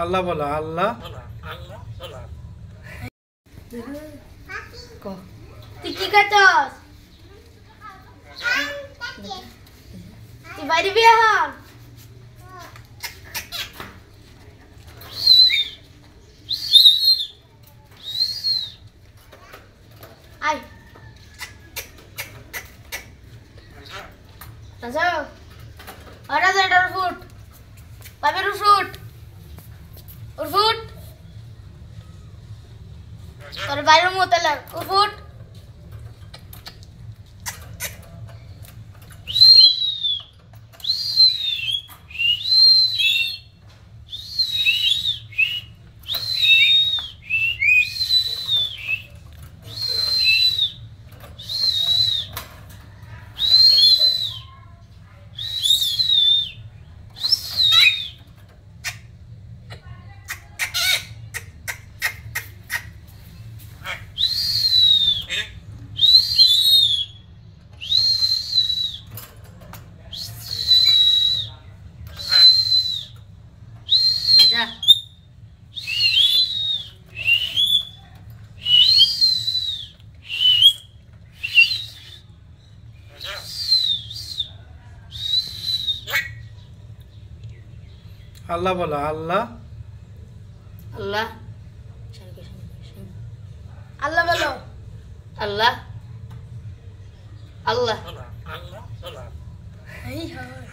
আল্লাহ বলো আল্লাহ। তুই কি করছস? তুই বাইরে বিয়ে হন। আয় রাজা, রাজা এটা ফুট বাবের ফুট ফুট তোর বাইরের মোতালার ফুট। যা আল্লাহ বলো আল্লাহ। আল্লাহ আল্লাহ বলো আল্লাহ আল্লাহ।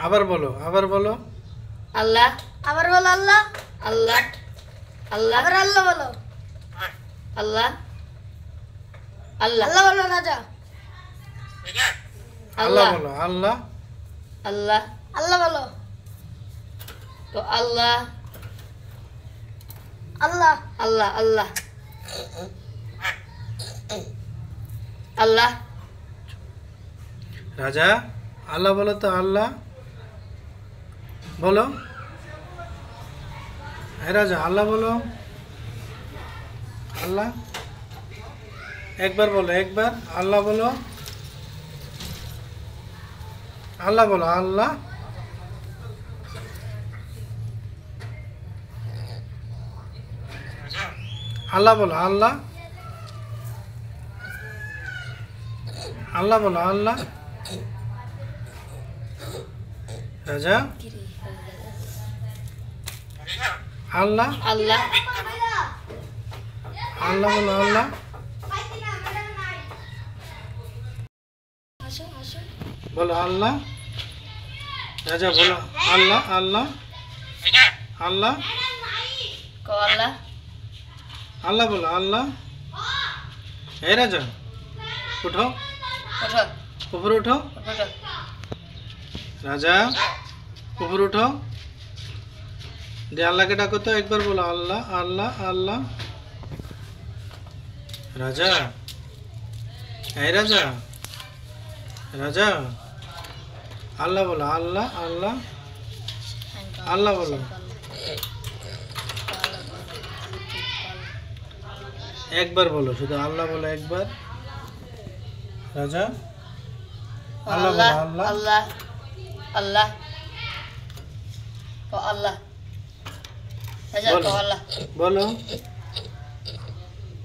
আবার বলো আবার বলো আল্লাহ আবার বলো আল্লাহ আল্লাহ আল্লাহ আবার আল্লাহ বলো আল্লাহ আল্লাহ আল্লাহ বলো রাজা আল্লাহ বলো আল্লাহ। আল্লাহ আল্লাহ বলো তো আল্লাহ আল্লাহ আল্লাহ আল্লাহ আল্লাহ রাজা আল্লাহ বলো তো আল্লাহ বলো। হ্যাঁ রাজা আল্লাহ বলো আল্লাহ। একবার বলো একবার আল্লাহ বলো আল্লাহ বলো আল্লাহ। আল্লাহ বলো আল্লাহ আল্লাহ বলো আল্লাহ। রাজা আল্লাহ আল্লাহ আল্লাহ বলো আল্লাহ। বলো আল্লাহ। রাজা বলো আল্লাহ আল্লাহ আল্লাহ কো আল্লাহ আল্লাহ বলো আল্লাহ। হে রাজা উঠো ওঠো উপরে উঠো। ওঠো রাজা উপরে উঠো দিয়ে আল্লাহকে ডাকো তো একবার বলো আল্লাহ আল্লাহ আল্লাহ। রাজা এই রাজা রাজা আল্লাহ বলো আল্লাহ আল্লাহ আল্লাহ বলো। একবার বলো শুধু আল্লাহ বলো একবার। রাজা আল্লাহ বলো আল্লাহ আল্লাহ আল্লাহ ও আল্লাহ রাজা বলো কো আল্লাহ বলো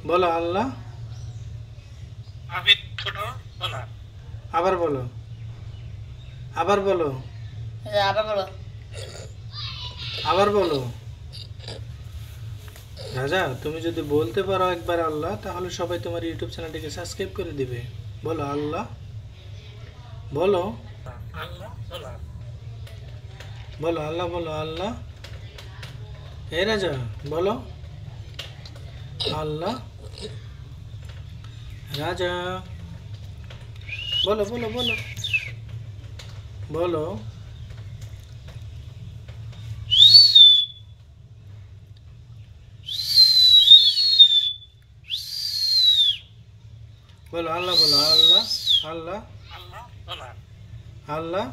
বলো আল্লাহ। আবার বলো আবার বলো রাজা আবার বলো আবার বলো। রাজা তুমি যদি বলতে পারো একবার আল্লাহ তাহলে সবাই তোমার ইউটিউব চ্যানেলটিকে সাবস্ক্রাইব করে দিবে। বলো আল্লাহ বলো বলো আল্লাহ বলো আল্লাহ। হে রাজা বলো আল্লাহ। রাজা বলো বলো বলো বলো বলো আল্লাহ বলো আল্লাহ আল্লাহ আল্লাহ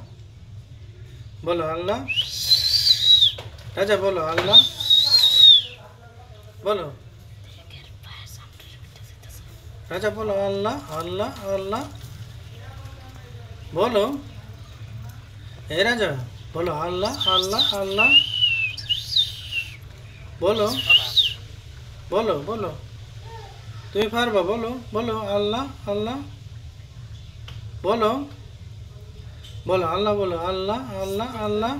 বলো আল্লাহ। রাজা বলো আল্লাহ বলো। রাজা বলো আল্লাহ আল্লাহ আল্লাহ বলো। হে রাজা বলো আল্লাহ আল্লাহ আল্লাহ বলো বলো বলো, তুমি পারবা, বলো বলো আল্লাহ আল্লাহ, বলো বলো আল্লাহ, বলো আল্লাহ আল্লাহ আল্লাহ,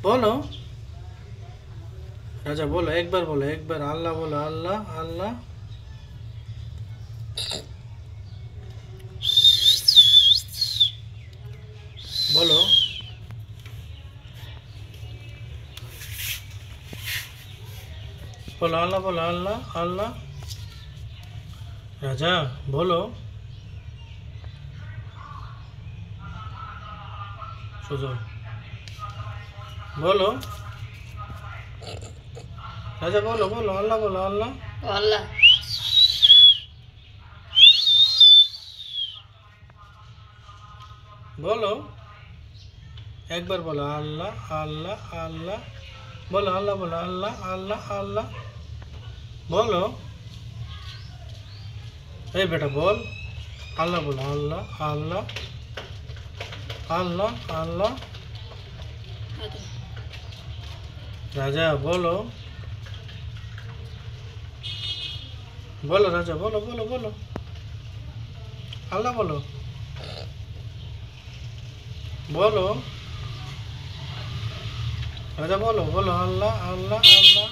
বলো রাজা, বলো একবার, বলো একবার আল্লাহ, বলো আল্লাহ আল্লাহ, বলো বলো আল্লাহ, বলো আল্লাহ আল্লাহ, রাজা বলো, সুজন বলো, রাজা বলো, বলো আল্লাহ, বলো আল্লাহ, আল্লাহ বলো একবার, বলো আল্লাহ আল্লাহ আল্লাহ, বলো আল্লাহ, বলো আল্লাহ আল্লাহ আল্লাহ, বলো এই বেটা বল আল্লাহ, বলো আল্লাহ আল্লাহ আল্লাহ আল্লাহ, রাজা বলো, বলো রাজা, বলো বলো বলো আল্লাহ, বলো বলো রাজা, বলো বলো আল্লাহ আল্লাহ আল্লাহ,